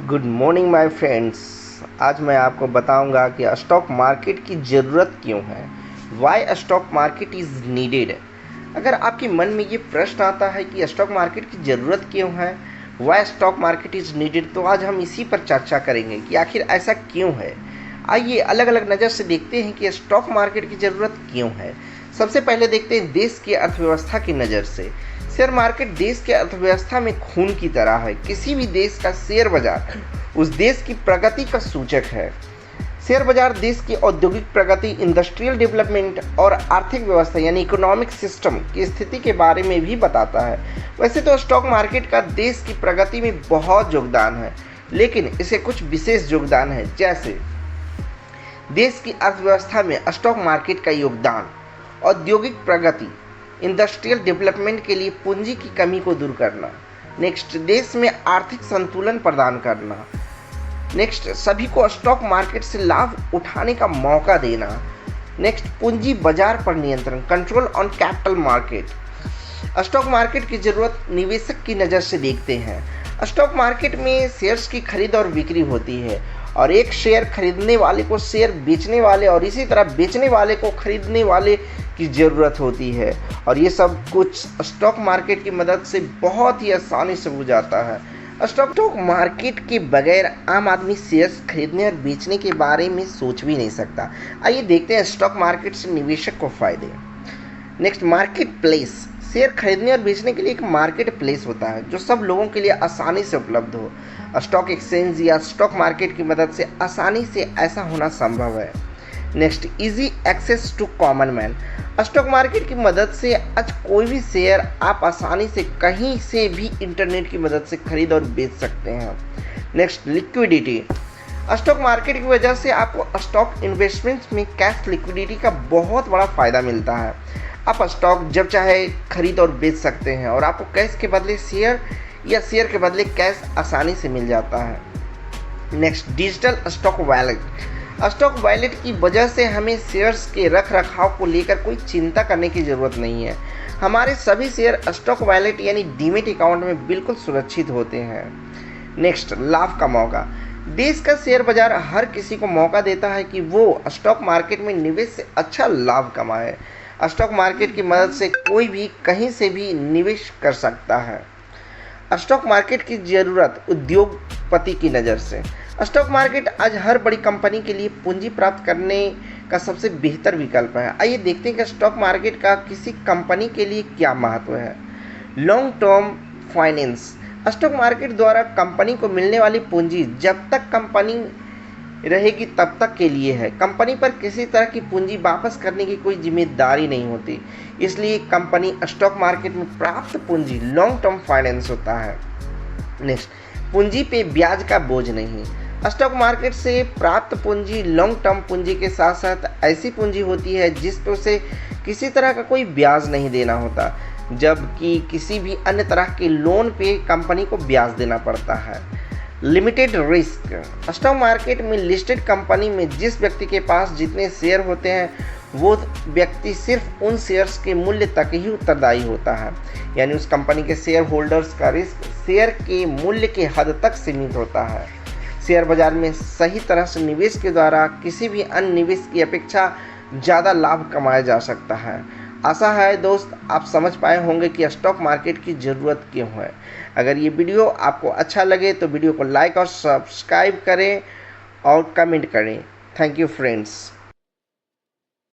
Good morning my friends. आज मैं आपको बताऊंगा कि स्टॉक मार्केट की ज़रूरत क्यों है। Y stock market is needed. अगर आपके मन में ये प्रश्न आता है कि स्टॉक मार्केट की ज़रूरत क्यों है, Y stock market is needed, तो आज हम इसी पर चर्चा करेंगे कि आखिर ऐसा क्यों है। आइए अलग अलग नज़र से देखते हैं कि स्टॉक मार्केट की ज़रूरत क्यों है। सबसे पहले देखते हैं देश की अर्थव्यवस्था की नज़र से। शेयर मार्केट देश के अर्थव्यवस्था में खून की तरह है। किसी भी देश का शेयर बाजार उस देश की प्रगति का सूचक है। शेयर बाजार देश की औद्योगिक प्रगति, इंडस्ट्रियल डेवलपमेंट और आर्थिक व्यवस्था यानी इकोनॉमिक सिस्टम की स्थिति के बारे में भी बताता है। वैसे तो स्टॉक मार्केट का देश की प्रगति में बहुत योगदान है, लेकिन इसे कुछ विशेष योगदान है, जैसे देश की अर्थव्यवस्था में स्टॉक मार्केट का योगदान, औद्योगिक प्रगति, इंडस्ट्रियल डेवलपमेंट के लिए पूंजी की कमी को दूर करना। नेक्स्ट, देश में आर्थिक संतुलन प्रदान करना। नेक्स्ट, सभी को स्टॉक मार्केट से लाभ उठाने का मौका देना। नेक्स्ट, पूंजी बाजार पर नियंत्रण, control on capital market. Stock market की जरूरत निवेशक की नज़र से देखते हैं। स्टॉक मार्केट में शेयर्स की खरीद और बिक्री होती है और एक शेयर खरीदने वाले को शेयर बेचने वाले और इसी तरह बेचने वाले को खरीदने वाले की ज़रूरत होती है, और ये सब कुछ स्टॉक मार्केट की मदद से बहुत ही आसानी से हो जाता है। स्टॉक मार्केट के बगैर आम आदमी शेयर्स खरीदने और बेचने के बारे में सोच भी नहीं सकता। आइए देखते हैं स्टॉक मार्केट से निवेशक को फायदे। Next, market place. शेयर खरीदने और बेचने के लिए एक मार्केट प्लेस होता है जो सब लोगों के लिए आसानी से उपलब्ध हो। स्टॉक एक्सचेंज या स्टॉक मार्केट की मदद से आसानी से ऐसा होना संभव है। Next, easy access to common man. Stock market की मदद से आज कोई भी शेयर आप आसानी से कहीं से भी इंटरनेट की मदद से खरीद और बेच सकते हैं। Next, liquidity. स्टॉक मार्केट की वजह से आपको स्टॉक इन्वेस्टमेंट्स में कैश लिक्विडिटी का बहुत बड़ा फ़ायदा मिलता है। आप स्टॉक जब चाहे खरीद और बेच सकते हैं और आपको कैश के बदले शेयर या शेयर के बदले कैश आसानी से मिल जाता है। Next, digital stock wallet. Stock wallet की वजह से हमें शेयर्स के रख रखाव को लेकर कोई चिंता करने की ज़रूरत नहीं है। हमारे सभी शेयर स्टॉक वॉलेट यानी डीमेट अकाउंट में बिल्कुल सुरक्षित होते हैं। नेक्स्ट, लाभ का मौका। देश का शेयर बाजार हर किसी को मौका देता है कि वो स्टॉक मार्केट में निवेश से अच्छा लाभ कमाए। स्टॉक मार्केट की मदद से कोई भी कहीं से भी निवेश कर सकता है। स्टॉक मार्केट की ज़रूरत उद्योगपति की नज़र से। स्टॉक मार्केट आज हर बड़ी कंपनी के लिए पूंजी प्राप्त करने का सबसे बेहतर विकल्प है। आइए देखते हैं कि स्टॉक मार्केट का किसी कंपनी के लिए क्या महत्व है। Long term finance. Stock market द्वारा कंपनी को मिलने वाली पूंजी जब तक कंपनी रहेगी तब तक के लिए है। कंपनी पर किसी तरह की पूंजी वापस करने की कोई जिम्मेदारी नहीं होती, इसलिए कंपनी स्टॉक मार्केट में प्राप्त पूंजी लॉन्ग टर्म फाइनेंस होता है। नेक्स्ट, पूंजी पे ब्याज का बोझ नहीं। स्टॉक मार्केट से प्राप्त पूंजी लॉन्ग टर्म पूंजी के साथ साथ ऐसी पूंजी होती है जिस पर उसे किसी तरह का कोई ब्याज नहीं देना होता, जबकि किसी भी अन्य तरह के लोन पे कंपनी को ब्याज देना पड़ता है। Limited risk. स्टॉक मार्केट में लिस्टेड कंपनी में जिस व्यक्ति के पास जितने शेयर होते हैं वो व्यक्ति सिर्फ उन शेयर्स के मूल्य तक ही उत्तरदायी होता है, यानी उस कंपनी के शेयर होल्डर्स का रिस्क शेयर के मूल्य के हद तक सीमित होता है। शेयर बाजार में सही तरह से निवेश के द्वारा किसी भी अन्य निवेश की अपेक्षा ज़्यादा लाभ कमाया जा सकता है। आशा है दोस्त आप समझ पाए होंगे कि स्टॉक मार्केट की ज़रूरत क्यों है। अगर ये वीडियो आपको अच्छा लगे तो वीडियो को लाइक और सब्सक्राइब करें और कमेंट करें। Thank you friends.